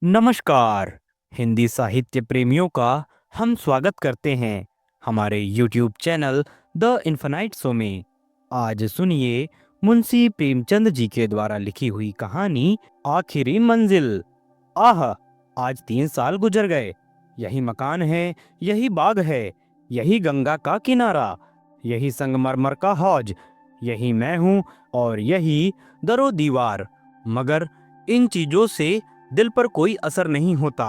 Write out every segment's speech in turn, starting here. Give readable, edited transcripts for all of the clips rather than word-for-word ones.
नमस्कार। हिंदी साहित्य प्रेमियों का हम स्वागत करते हैं हमारे YouTube channel the infinite show में। आज सुनिए मुंशी प्रेमचंद जी के द्वारा लिखी हुई कहानी आखिरी मंजिल। आह, आज 3 साल गुजर गए। यही मकान है, यही बाग है, यही गंगा का किनारा, यही संगमरमर का हौज, यही मैं हूँ और यही दरो दीवार। मगर इन चीजों से दिल पर कोई असर नहीं होता।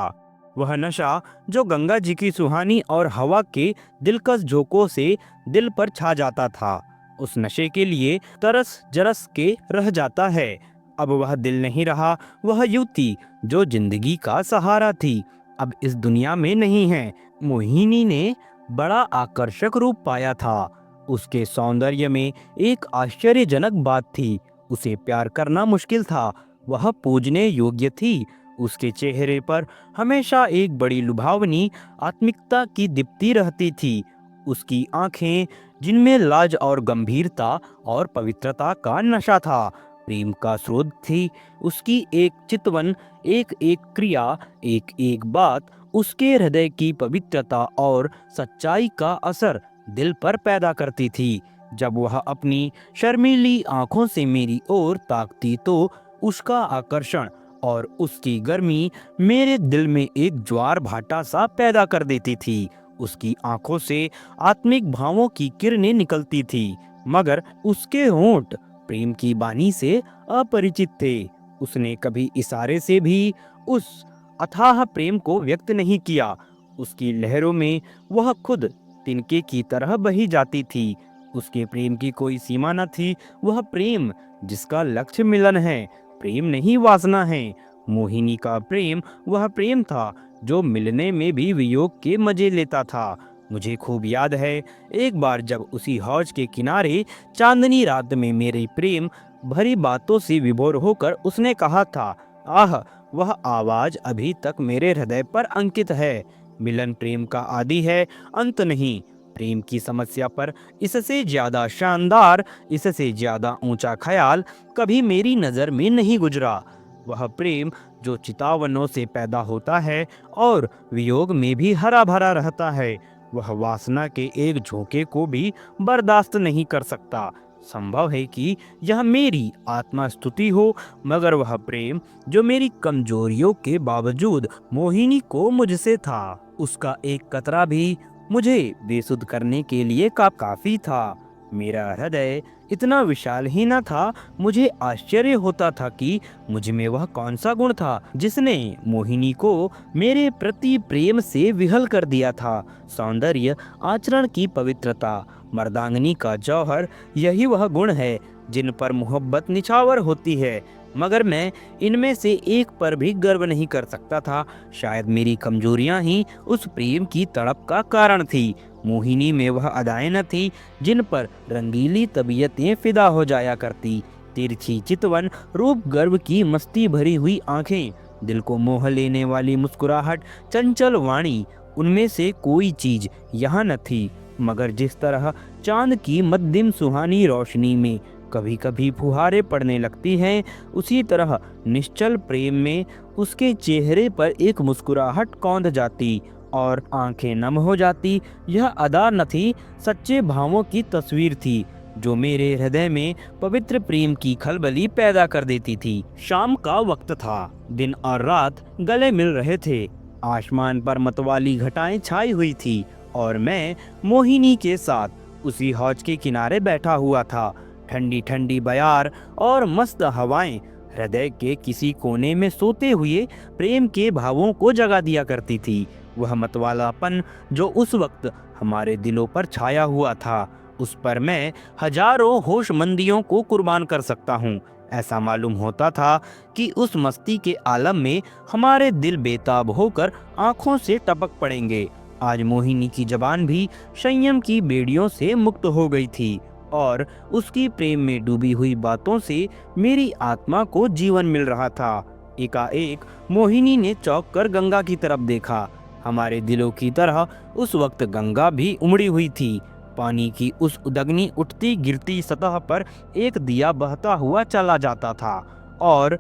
वह नशा जो गंगा जी की सुहानी और हवा के दिलकश झोंकों से दिल पर छा जाता था, उस नशे के लिए तरस जरस के रह जाता है। अब वह दिल नहीं रहा, वह युवती जो जिंदगी का सहारा थी, अब इस दुनिया में नहीं है। मोहिनी ने बड़ा आकर्षक रूप पाया था। उसके सौंदर्य में एक आश्चर्यजनक बात थी, उसे प्यार करना मुश्किल था। वह पूजने योग्य थी। उसके चेहरे पर हमेशा एक बड़ी लुभावनी आत्मिकता की दीप्ति रहती थी। उसकी आंखें, जिनमें लाज और गंभीरता और पवित्रता का नशा था, प्रेम का स्रोत थी। उसकी एक चितवन, एक एक क्रिया, एक एक बात उसके हृदय की पवित्रता और सच्चाई का असर दिल पर पैदा करती थी। जब वह अपनी शर्मीली आंखों से मेरी ओर ताकती तो उसका आकर्षण और उसकी गर्मी मेरे दिल में एक ज्वार भाटा सा पैदा कर देती थी। उसकी आंखों से आत्मिक भावों की किरणें निकलती थी, मगर उसके होंठ प्रेम की बानी से अपरिचित थे। उसने कभी इशारे से भी उस अथाह प्रेम को व्यक्त नहीं किया। उसकी लहरों में वह खुद तिनके की तरह बही जाती थी। उसके प्रेम की कोई सीमा न थी। वह प्रेम जिसका लक्ष्य मिलन है, प्रेम नहीं वासना है। मोहिनी का प्रेम वह प्रेम था जो मिलने में भी वियोग के मजे लेता था। मुझे खूब याद है, एक बार जब उसी हौज के किनारे चांदनी रात में मेरे प्रेम भरी बातों से विभोर होकर उसने कहा था, आह, वह आवाज अभी तक मेरे हृदय पर अंकित है। मिलन प्रेम का आदि है, अंत नहीं। प्रेम की समस्या पर इससे ज्यादा शानदार, इससे ज्यादा ऊंचा ख्याल कभी मेरी नजर में नहीं गुजरा। वह प्रेम जो चितावनों से पैदा होता है और वियोग में भी हरा भरा रहता है। वह वासना के एक झोंके को भी बर्दाश्त नहीं कर सकता। संभव है कि यह मेरी आत्मा स्तुति हो, मगर वह प्रेम जो मेरी कमजोरियों के बावजूद मोहिनी को मुझसे था, उसका एक कतरा भी मुझे बेसुध करने के लिए काफी था। मेरा हृदय इतना विशाल ही न था। मुझे आश्चर्य होता था कि मुझ में वह कौन सा गुण था जिसने मोहिनी को मेरे प्रति प्रेम से विहल कर दिया था। सौंदर्य, आचरण की पवित्रता, मर्दांगनी का जौहर, यही वह गुण है जिन पर मोहब्बत निछावर होती है। मगर मैं इनमें से एक पर भी गर्व नहीं कर सकता था। शायद मेरी कमजोरियां ही उस प्रेम की तड़प का कारण थी। मोहिनी में वह अदाएं न थी जिन पर रंगीली तबीयतें फिदा हो जाया करती। तिरछी चितवन, रूप गर्व की मस्ती भरी हुई आंखें, दिल को मोह लेने वाली मुस्कुराहट, चंचल वाणी, उनमें से कोई चीज यहाँ न थी। मगर जिस तरह चांद की मध्यम सुहानी रोशनी में कभी कभी फुहारे पड़ने लगती हैं, उसी तरह निश्चल प्रेम में उसके चेहरे पर एक मुस्कुराहट कौंध जाती और आंखें नम हो जाती। यह अदा न थी, सच्चे भावों की तस्वीर थी जो मेरे हृदय में पवित्र प्रेम की खलबली पैदा कर देती थी। शाम का वक्त था। दिन और रात गले मिल रहे थे। आसमान पर मतवाली घटाएं छाई हुई थी और मैं मोहिनी के साथ उसी हौज के किनारे बैठा हुआ था। ठंडी ठंडी बयार और मस्त हवाएं हृदय के किसी कोने में सोते हुए प्रेम के भावों को जगा दिया करती थी। वह मतवालापन जो उस वक्त हमारे दिलों पर छाया हुआ था, उस पर मैं हजारों होशमंदियों को कुर्बान कर सकता हूँ। ऐसा मालूम होता था कि उस मस्ती के आलम में हमारे दिल बेताब होकर आंखों से टपक पड़ेंगे। आज मोहिनी की जबान भी संयम की बेड़ियों से मुक्त हो गई थी और उसकी प्रेम में डूबी हुई बातों से मेरी आत्मा को जीवन मिल रहा था। एकाएक मोहिनी ने चौंक कर गंगा की तरफ देखा। हमारे दिलों की तरह उस वक्त गंगा भी उमड़ी हुई थी। पानी की उस उदगनी उठती गिरती सतह पर एक दिया बहता हुआ चला जाता था और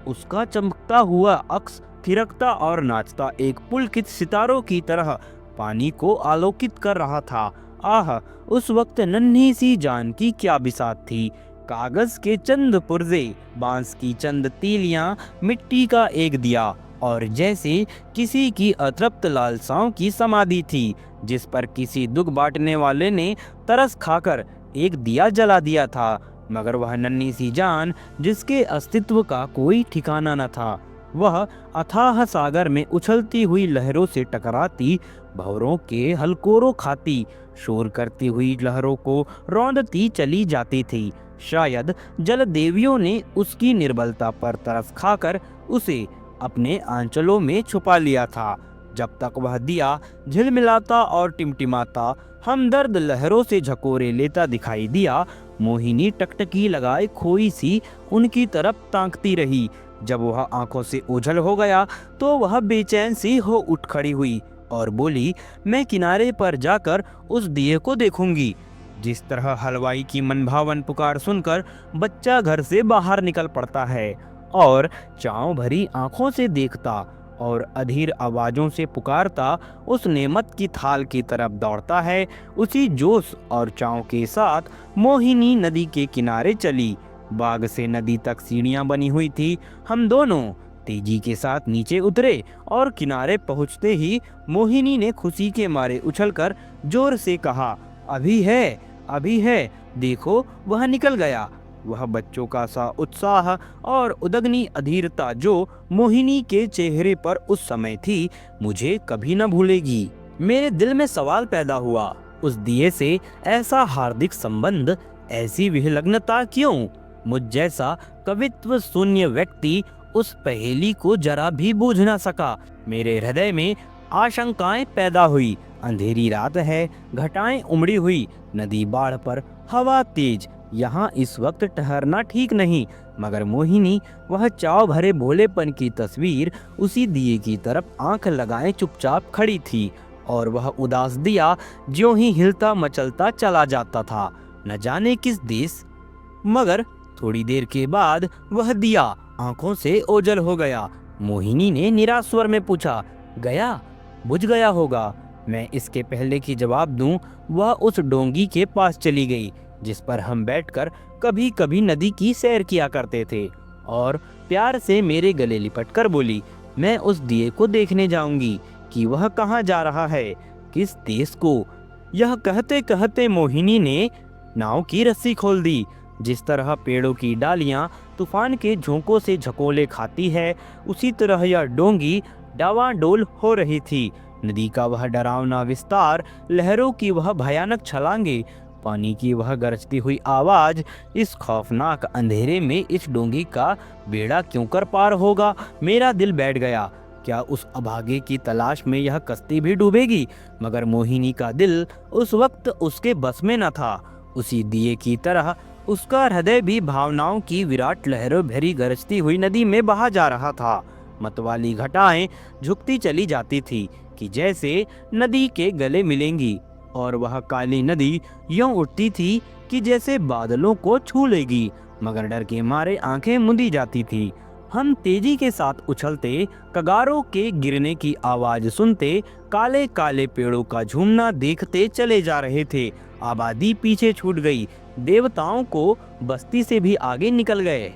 उसका चमकता हुआ अक्स थिरकता और नाचता एक पुलकित सितारों की तरह पानी को आलोकित कर रहा था। आह, उस वक्त नन्ही सी जान की क्या बिसात थी। कागज के चंद पुर्जे, बांस की चंद तीलियां, मिट्टी का एक दिया, और जैसे किसी की अतृप्त लालसाओं की समाधि थी, जिस पर किसी दुख बांटने वाले ने तरस खाकर एक दिया जला दिया था। मगर वह नन्ही सी जान, जिसके अस्तित्व का कोई ठिकाना न था, वह अथाह सागर में उछलती हुई लहरों से टकराती, भंवरों के हलकोरों खाती, शोर करती हुई लहरों को रौंदती चली जाती थी। शायद जल देवियों ने उसकी निर्बलता पर तरस खाकर उसे अपने आंचलों में छुपा लिया था। जब तक वह दिया झिलमिलाता और टिमटिमाता हमदर्द लहरों से झकोरे लेता दिखाई दिया, मोहिनी टकटकी लगाए खोई सी उनकी तरफ ताकती रही। जब वह आंखों से ओझल हो गया तो वह बेचैन सी हो उठ खड़ी हुई और बोली, मैं किनारे पर जाकर उस दिए को देखूंगी। जिस तरह हलवाई की मनभावन पुकार सुनकर बच्चा घर से बाहर निकल पड़ता है और चाव भरी आंखों से देखता और अधीर आवाजों से पुकारता उस नेमत की थाल की तरफ दौड़ता है, उसी जोश और चाव के साथ मोहिनी नदी के किनारे चली। बाग से नदी तक सीढ़ियां बनी हुई थी। हम दोनों तेजी के साथ नीचे उतरे और किनारे पहुंचते ही मोहिनी ने खुशी के मारे उछलकर जोर से कहा, अभी है, अभी है, देखो वह निकल गया। वह बच्चों का सा उत्साह और उदग्नी अधीरता जो मोहिनी के चेहरे पर उस समय थी, मुझे कभी न भूलेगी। मेरे दिल में सवाल पैदा हुआ, उस दिए से ऐसा हार्दिक संबंध, ऐसी विलग्नता क्यों? मुझ जैसा कवित्व शून्य व्यक्ति उस पहेली को जरा भी बूझ न सका। मेरे हृदय में आशंकाएं पैदा हुई। अंधेरी रात है, घटाएं उमड़ी हुई, नदी बाढ़ पर, हवा तेज, यहाँ इस वक्त ठहरना ठीक नहीं। मगर मोहिनी, वह चाव भरे भोलेपन की तस्वीर, उसी दिए की तरफ आंख लगाए चुपचाप खड़ी थी और वह उदास दिया ज्यों ही हिलता मचलता चला जाता था, न जाने किस देश। मगर थोड़ी देर के बाद वह दिया आंखों से ओझल हो गया। मोहिनी ने निराश स्वर में पूछा, गया? बुझ गया होगा। मैं इसके पहले कि जवाब दूं, वह उस डोंगी के पास चली गई जिस पर हम बैठकर कभी कभी नदी की सैर किया करते थे, और प्यार से मेरे गले लिपटकर बोली, मैं उस दिए को देखने जाऊंगी कि वह कहाँ जा रहा है, किस देश को। यह कहते कहते मोहिनी ने नाव की रस्सी खोल दी। जिस तरह पेड़ों की डालियां तूफान के झोंकों से झकोले खाती है, उसी तरह यह डोंगी डावाडोल हो रही थी। नदी का वह डरावना विस्तार, लहरों की वह भयानक छलांगे, पानी की वह गरजती हुई आवाज, इस खौफनाक अंधेरे में इस डोंगी का बेड़ा क्यों कर पार होगा? मेरा दिल बैठ गया। क्या उस अभागे की तलाश में यह कश्ती भी डूबेगी? मगर मोहिनी का दिल उस वक्त उसके बस में न था। उसी दिए की तरह उसका हृदय भी भावनाओं की विराट लहरों भरी गरजती हुई नदी में बहा जा रहा था। मतवाली घटाएं झुकती चली जाती थी कि जैसे नदी के गले मिलेंगी, और वह काली नदी यूं उठती थी कि जैसे बादलों को छू लेगी। मगर डर के मारे आंखें मुंदी जाती थी। हम तेजी के साथ उछलते, कगारों के गिरने की आवाज सुनते, काले काले पेड़ों का झूमना देखते चले जा रहे थे। आबादी पीछे छूट गई, देवताओं को बस्ती से भी आगे निकल गए।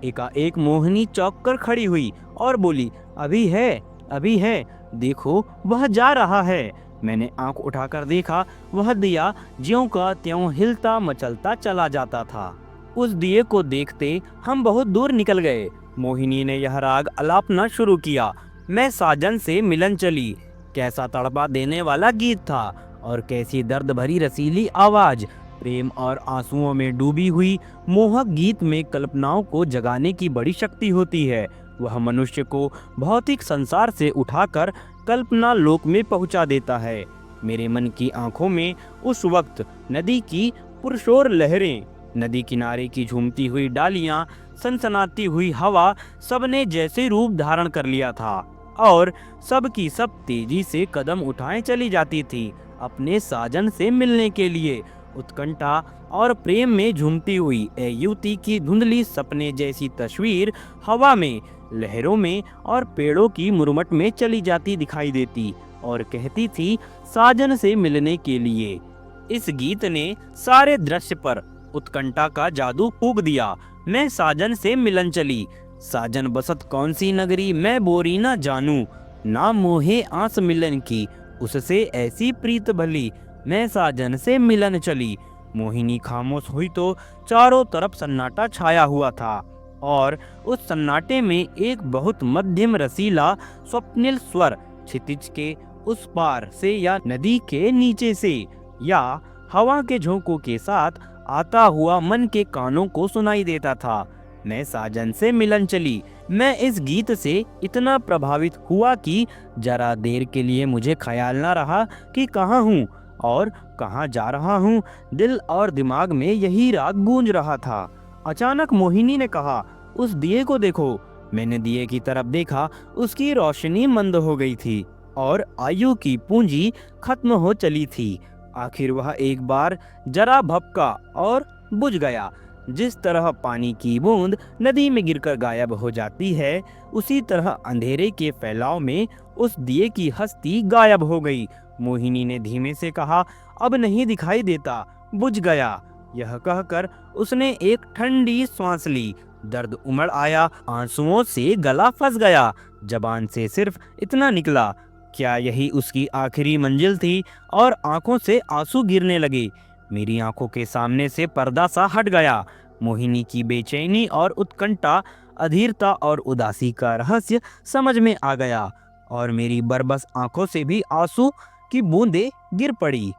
एकाएक मोहिनी चौंक कर खड़ी हुई और बोली, अभी है, अभी है, देखो वह जा रहा है। मैंने आंख उठाकर देखा, वह दिया ज्यों का त्यों हिलता मचलता चला जाता था। उस दिए को देखते हम बहुत दूर निकल गए। मोहिनी ने यह राग अलापना शुरू किया। मैं साजन से मिलन चली। कैसा तड़पा देने वाला गीत था, और कैसी दर्द भरी रसीली आवाज। प्रेम और आंसुओं में डूबी हुई मोहक गीत में कल्पनाओं को जगाने की बड़ी शक्ति होती है। वह मनुष्य को भौतिक संसार से उठाकर कल्पना लोक में पहुंचा देता है। मेरे मन की आंखों में उस वक्त नदी की पुरशोर लहरें, नदी किनारे की झूमती हुई डालियां, सनसनाती हुई हवा, सबने जैसे रूप धारण कर लिया था, और सब की सब तेजी से कदम उठाए चली जाती थी अपने साजन से मिलने के लिए। उत्कंठा और प्रेम में झूमती हुई ए युवती की धुंधली सपने जैसी तस्वीर हवा में लहरों में और पेड़ों की मुरमट में चली जाती दिखाई देती और कहती थी साजन से मिलने के लिए। इस गीत ने सारे दृश्य पर उत्कंठा का जादू फूंक दिया। मैं साजन से मिलन चली, साजन बसत कौन सी नगरी, मैं बोरी ना जानू, ना मोहे आस मिलन की, उससे ऐसी प्रीत भली, मैं साजन से मिलन चली। मोहिनी खामोश हुई तो चारों तरफ सन्नाटा छाया हुआ था और उस सन्नाटे में एक बहुत मध्यम रसीला स्वप्निल स्वर क्षितिज के उस पार से या नदी के नीचे से या हवा के झोंकों के साथ आता हुआ मन के कानों को सुनाई देता था। मैं साजन से मिलन चली। मैं इस गीत से इतना प्रभावित हुआ कि जरा देर के लिए मुझे ख्याल ना रहा कि कहाँ हूँ और कहाँ जा रहा हूँ। दिल और दिमाग में यही राग गूंज रहा था। अचानक मोहिनी ने कहा, उस दिए को देखो। मैंने दिए की तरफ देखा, उसकी रोशनी मंद हो गई थी और आयु की पूंजी खत्म हो चली थी। आखिर वह एक बार जरा भपका और बुझ गया। जिस तरह पानी की बूंद नदी में गिरकर गायब हो जाती है, उसी तरह अंधेरे के फैलाव में उस दिए की हस्ती गायब हो गई। मोहिनी ने धीमे से कहा, अब नहीं दिखाई देता, बुझ गया। यह कहकर उसने एक ठंडी सांस ली। दर्द उमड़ आया, आंसुओं से गला फंस गया। जबान से सिर्फ इतना निकला, क्या यही उसकी आखिरी मंजिल थी? और आंखों से आंसू गिरने लगे। मेरी आंखों के सामने से पर्दा सा हट गया। मोहिनी की बेचैनी और उत्कंठा, अधीरता और उदासी का रहस्य समझ में आ गया और मेरी बरबस आंखों से भी आंसू की बूंदें गिर पड़ी।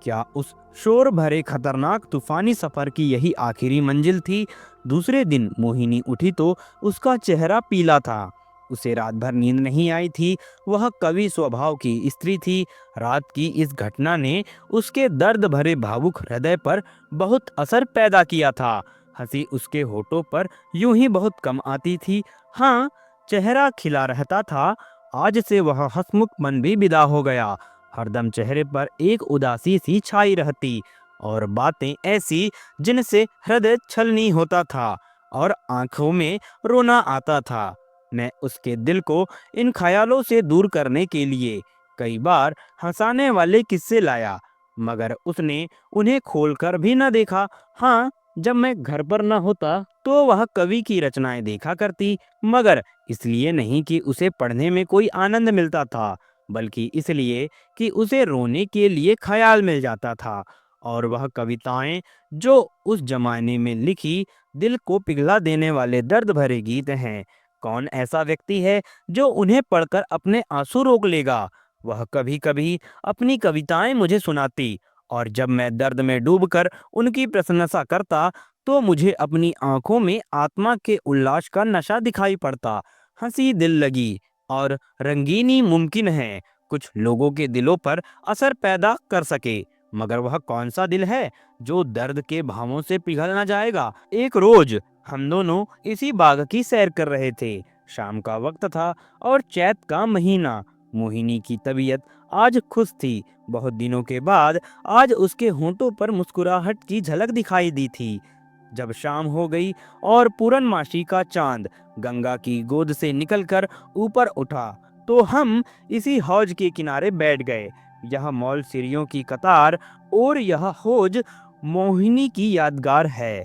क्या उस शोर भरे खतरनाक तूफानी सफर की यही आखिरी मंजिल थी? दूसरे दिन मोहिनी उठी तो उसका चेहरा पीला था। उसे रात भर नींद नहीं आई थी। वह कवि स्वभाव की स्त्री थी। रात की इस घटना ने उसके दर्द भरे भावुक हृदय पर बहुत असर पैदा किया था। हंसी उसके होठों पर यूं ही बहुत कम आती थी। हाँ, चेहरा खिला रहता था। आज से वह हंसमुख मन भी विदा हो गया। हरदम चेहरे पर एक उदासी सी छाई रहती और बातें ऐसी जिनसे हृदय छलनी होता था और आंखों में रोना आता था। मैं उसके दिल को इन ख्यालों से दूर करने के लिए कई बार हंसाने वाले किस्से लाया, मगर उसने उन्हें खोलकर भी न देखा। हाँ, जब मैं घर पर न होता तो वह कवि की रचनाएं देखा करती, मगर इसलिए नहीं कि उसे पढ़ने में कोई आनंद मिलता था, बल्कि इसलिए कि उसे रोने के लिए ख्याल मिल जाता था। और वह कविताएं जो उस जमाने में लिखी, दिल को पिघला देने वाले दर्द भरे गीत हैं। कौन ऐसा व्यक्ति है जो उन्हें पढ़कर अपने आंसू रोक लेगा? वह कभी कभी अपनी कविताएं मुझे सुनाती और जब मैं दर्द में डूबकर उनकी प्रशंसा करता तो मुझे अपनी आंखों में आत्मा के उल्लास का नशा दिखाई पड़ता। हंसी दिल लगी और रंगीनी मुमकिन है कुछ लोगों के दिलों पर असर पैदा कर सके, मगर वह कौन सा दिल है जो दर्द के भावों से पिघल ना जाएगा? एक रोज हम दोनों इसी बाग की सैर कर रहे थे। शाम का वक्त था और चैत का महीना। मोहिनी की तबीयत आज खुश थी। बहुत दिनों के बाद आज उसके होंठों पर मुस्कुराहट की झलक दिखाई दी थी। जब शाम हो गई और पूरनमासी का चांद गंगा की गोद से निकलकर ऊपर उठा तो हम इसी हौज के किनारे बैठ गए। यह मॉल सीढ़ियों की कतार और यह हौज मोहिनी की यादगार है।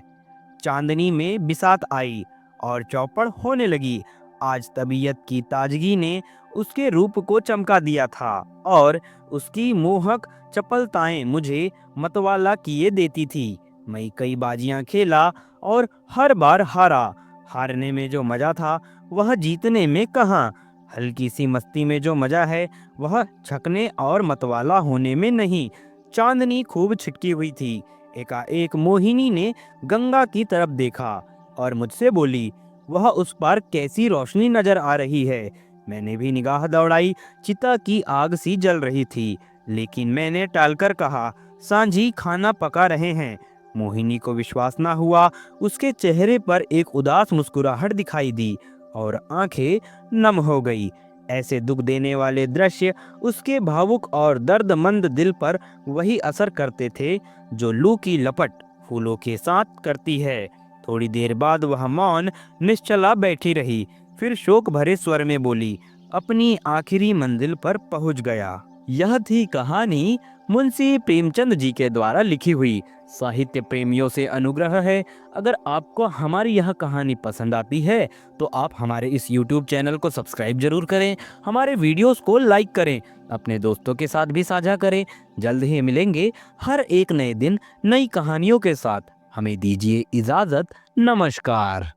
चांदनी में बिसात आई और चौपड़ होने लगी। आज तबीयत की ताजगी ने उसके रूप को चमका दिया था और उसकी मोहक चपलताएं मुझे मतवाला किए देती थी। मैं कई बाजियां खेला और हर बार हारा। हारने में जो मजा था वह जीतने में कहाँ। हल्की सी मस्ती में जो मजा है वह छकने और मतवाला होने में नहीं। चांदनी खूब छिटकी हुई थी। एकाएक मोहिनी ने गंगा की तरफ देखा और मुझसे बोली, वह उस पार कैसी रोशनी नजर आ रही है। मैंने भी निगाह दौड़ाई। चिता की आग सी जल रही थी, लेकिन मैंने टालकर कहा, सांझी खाना पका रहे हैं। मोहिनी को विश्वास न हुआ। उसके चेहरे पर एक उदास मुस्कुराहट दिखाई दी और आंखें नम हो गई। ऐसे दुख देने वाले दृश्य उसके भावुक और दर्दमंद दिल पर वही असर करते थे जो लू की लपट फूलों के साथ करती है। थोड़ी देर बाद वह मौन निश्चला बैठी रही। फिर शोक भरे स्वर में बोली, अपनी आखिरी मंजिल पर पहुंच गया। यह थी कहानी मुंशी प्रेमचंद जी के द्वारा लिखी हुई। साहित्य प्रेमियों से अनुग्रह है, अगर आपको हमारी यह कहानी पसंद आती है तो आप हमारे इस YouTube चैनल को सब्सक्राइब जरूर करें, हमारे वीडियोस को लाइक करें, अपने दोस्तों के साथ भी साझा करें। जल्द ही मिलेंगे हर एक नए दिन नई कहानियों के साथ। हमें दीजिए इजाजत। नमस्कार।